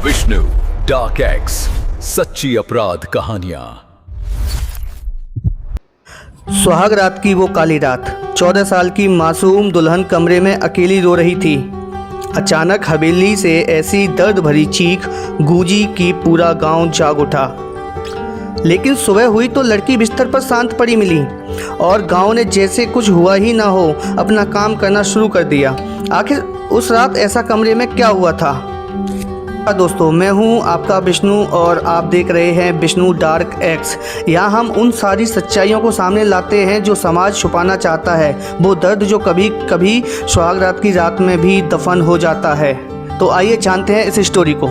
Vishnu dark x, सच्ची अपराध कहानियां। सुहाग रात की वो काली रात 14 साल की मासूम दुल्हन कमरे में अकेली रो रही थी। अचानक हवेली से ऐसी दर्द भरी चीख गूंजी कि पूरा गांव जाग उठा। लेकिन सुबह हुई तो लड़की बिस्तर पर शांत पड़ी मिली और गांव ने जैसे कुछ हुआ ही ना हो अपना काम करना शुरू कर दिया। आखिर उस रात ऐसा कमरे में क्या हुआ था? दोस्तों, मैं हूं आपका विष्णु और आप देख रहे हैं विष्णु डार्क एक्स। यहाँ हम उन सारी सच्चाइयों को सामने लाते हैं जो समाज छुपाना चाहता है, वो दर्द जो कभी कभी सुहाग रात की रात में भी दफन हो जाता है। तो आइए जानते हैं इस स्टोरी को।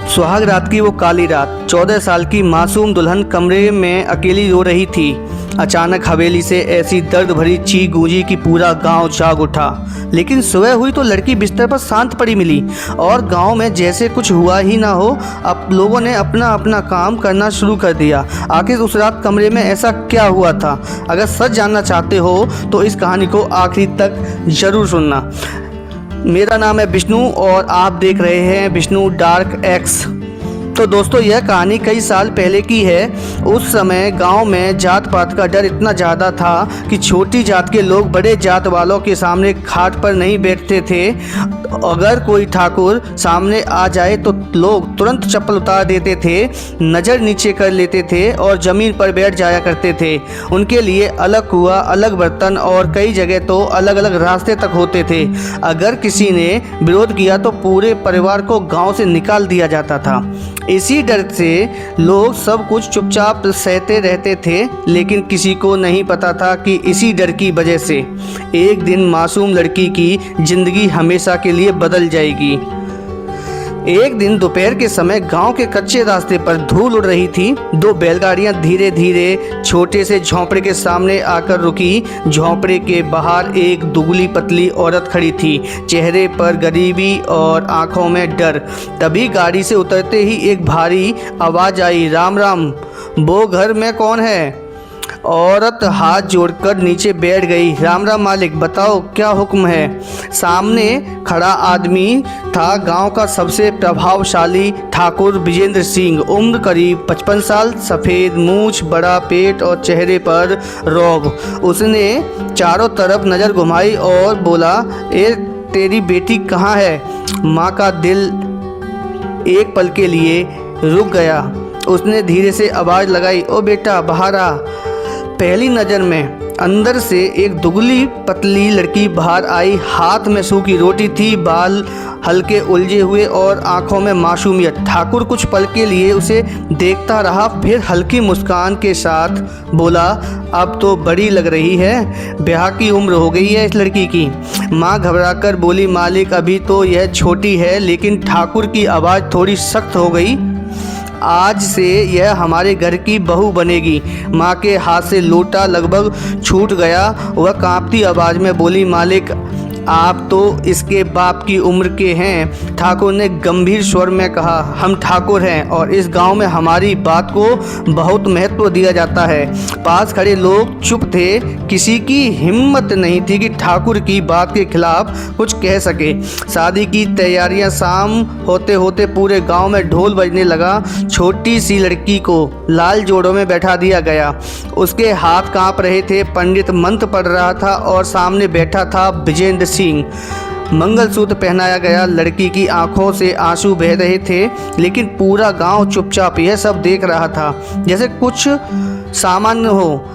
सुहाग रात की वो काली रात 14 साल की मासूम दुल्हन कमरे में अकेली रो रही थी। अचानक हवेली से ऐसी दर्द भरी चीख गूंजी कि पूरा गांव जाग उठा। लेकिन सुबह हुई तो लड़की बिस्तर पर शांत पड़ी मिली और गांव में जैसे कुछ हुआ ही ना हो अब लोगों ने अपना अपना काम करना शुरू कर दिया। आखिर उस रात कमरे में ऐसा क्या हुआ था? अगर सच जानना चाहते हो तो इस कहानी को आखिरी तक ज़रूर सुनना। मेरा नाम है विष्णु और आप देख रहे हैं विष्णु डार्क एक्स। तो दोस्तों, यह कहानी कई साल पहले की है। उस समय गांव में जात पात का डर इतना ज़्यादा था कि छोटी जात के लोग बड़े जात वालों के सामने खाट पर नहीं बैठते थे। अगर कोई ठाकुर सामने आ जाए तो लोग तुरंत चप्पल उतार देते थे, नज़र नीचे कर लेते थे और ज़मीन पर बैठ जाया करते थे। उनके लिए अलग कुआं, अलग बर्तन और कई जगह तो अलग अलग रास्ते तक होते थे। अगर किसी ने विरोध किया तो पूरे परिवार को गांव से निकाल दिया जाता था। इसी डर से लोग सब कुछ चुपचाप सहते रहते थे, लेकिन किसी को नहीं पता था कि इसी डर की वजह से एक दिन मासूम लड़की की ज़िंदगी हमेशा के लिए बदल जाएगी। एक दिन दोपहर के समय गांव के कच्चे रास्ते पर धूल उड़ रही थी। दो बैलगाड़ियां धीरे धीरे छोटे से झोंपड़े के सामने आकर रुकी। झोंपड़े के बाहर एक दुबली पतली औरत खड़ी थी, चेहरे पर गरीबी और आंखों में डर। तभी गाड़ी से उतरते ही एक भारी आवाज़ आई, राम राम, वो घर में कौन है? औरत हाथ जोड़कर नीचे बैठ गई। राम राम मालिक, बताओ क्या हुक्म है? सामने खड़ा आदमी था गांव का सबसे प्रभावशाली ठाकुर विजेंद्र सिंह। उम्र करीब 55 साल, सफ़ेद मूछ, बड़ा पेट और चेहरे पर रौब। उसने चारों तरफ नज़र घुमाई और बोला, ए तेरी बेटी कहाँ है? माँ का दिल एक पल के लिए रुक गया। उसने धीरे से आवाज़ लगाई, ओ बेटा बाहर आ। पहली नज़र में अंदर से एक दुबली पतली लड़की बाहर आई। हाथ में सूखी रोटी थी, बाल हल्के उलझे हुए और आंखों में मासूमियत। ठाकुर कुछ पल के लिए उसे देखता रहा, फिर हल्की मुस्कान के साथ बोला, अब तो बड़ी लग रही है, ब्याह की उम्र हो गई है इस लड़की की। माँ घबराकर बोली, मालिक अभी तो यह छोटी है। लेकिन ठाकुर की आवाज़ थोड़ी सख्त हो गई, आज से यह हमारे घर की बहू बनेगी। माँ के हाथ से लोटा लगभग छूट गया। वह कांपती आवाज़ में बोली, मालिक आप तो इसके बाप की उम्र के हैं। ठाकुर ने गंभीर स्वर में कहा, हम ठाकुर हैं और इस गांव में हमारी बात को बहुत महत्व दिया जाता है। पास खड़े लोग चुप थे, किसी की हिम्मत नहीं थी कि ठाकुर की बात के खिलाफ कुछ कह सके। शादी की तैयारियां शाम होते होते पूरे गांव में ढोल बजने लगा। छोटी सी लड़की को लाल जोड़ों में बैठा दिया गया। उसके हाथ कांप रहे थे। पंडित मंत्र पढ़ रहा था और सामने बैठा था विजेंद्र सिंह। मंगलसूत्र पहनाया गया। लड़की की आंखों से आंसू बह रहे थे, लेकिन पूरा गांव चुपचाप यह सब देख रहा था जैसे कुछ सामान्य हो।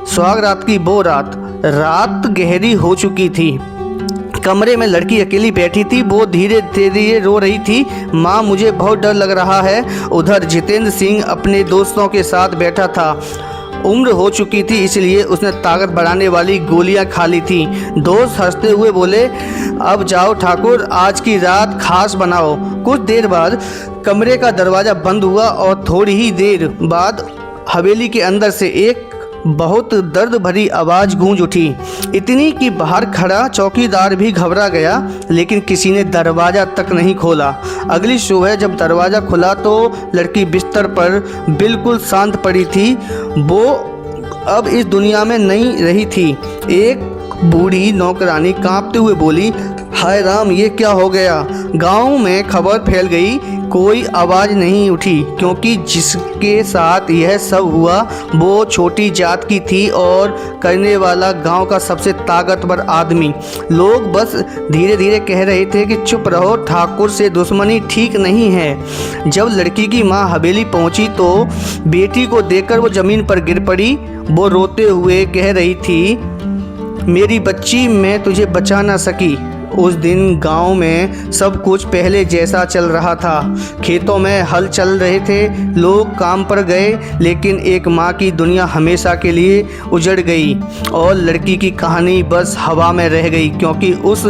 सुहाग रात की वो रात गहरी हो चुकी थी। कमरे में लड़की अकेली बैठी थी। वो धीरे धीरे रो रही थी, माँ मुझे बहुत डर लग रहा है। उधर जितेंद्र सिंह अपने दोस्तों के साथ बैठा था। उम्र हो चुकी थी, इसलिए उसने ताकत बढ़ाने वाली गोलियां खा ली थी। दोस्त हंसते हुए बोले, अब जाओ ठाकुर, आज की रात खास बनाओ। कुछ देर बाद कमरे का दरवाज़ा बंद हुआ और थोड़ी ही देर बाद हवेली के अंदर से एक बहुत दर्द भरी आवाज़ गूंज उठी। इतनी कि बाहर खड़ा चौकीदार भी घबरा गया, लेकिन किसी ने दरवाज़ा तक नहीं खोला। अगली सुबह जब दरवाज़ा खुला तो लड़की बिस्तर पर बिल्कुल शांत पड़ी थी। वो अब इस दुनिया में नहीं रही थी। एक बूढ़ी नौकरानी कांपते हुए बोली, हाय राम, ये क्या हो गया। गांव में खबर फैल गई, कोई आवाज़ नहीं उठी क्योंकि जिसके साथ यह सब हुआ वो छोटी जात की थी और करने वाला गांव का सबसे ताकतवर आदमी। लोग बस धीरे धीरे कह रहे थे कि चुप रहो, ठाकुर से दुश्मनी ठीक नहीं है। जब लड़की की माँ हवेली पहुंची तो बेटी को देखकर वो ज़मीन पर गिर पड़ी। वो रोते हुए कह रही थी, मेरी बच्ची, मैं तुझे बचा ना सकी। उस दिन गांव में सब कुछ पहले जैसा चल रहा था। खेतों में हल चल रहे थे, लोग काम पर गए, लेकिन एक माँ की दुनिया हमेशा के लिए उजड़ गई और लड़की की कहानी बस हवा में रह गई क्योंकि उस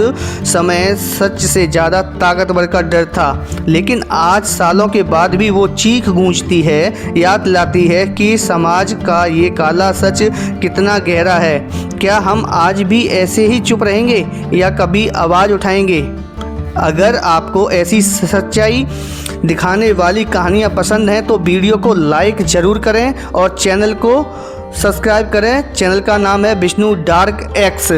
समय सच से ज़्यादा ताकतवर का डर था। लेकिन आज सालों के बाद भी वो चीख गूंजती है, याद लाती है कि समाज का ये काला सच कितना गहरा है। क्या हम आज भी ऐसे ही चुप रहेंगे या कभी आवाज़ उठाएंगे? अगर आपको ऐसी सच्चाई दिखाने वाली कहानियाँ पसंद हैं तो वीडियो को लाइक ज़रूर करें और चैनल को सब्सक्राइब करें। चैनल का नाम है विष्णु डार्क एक्स।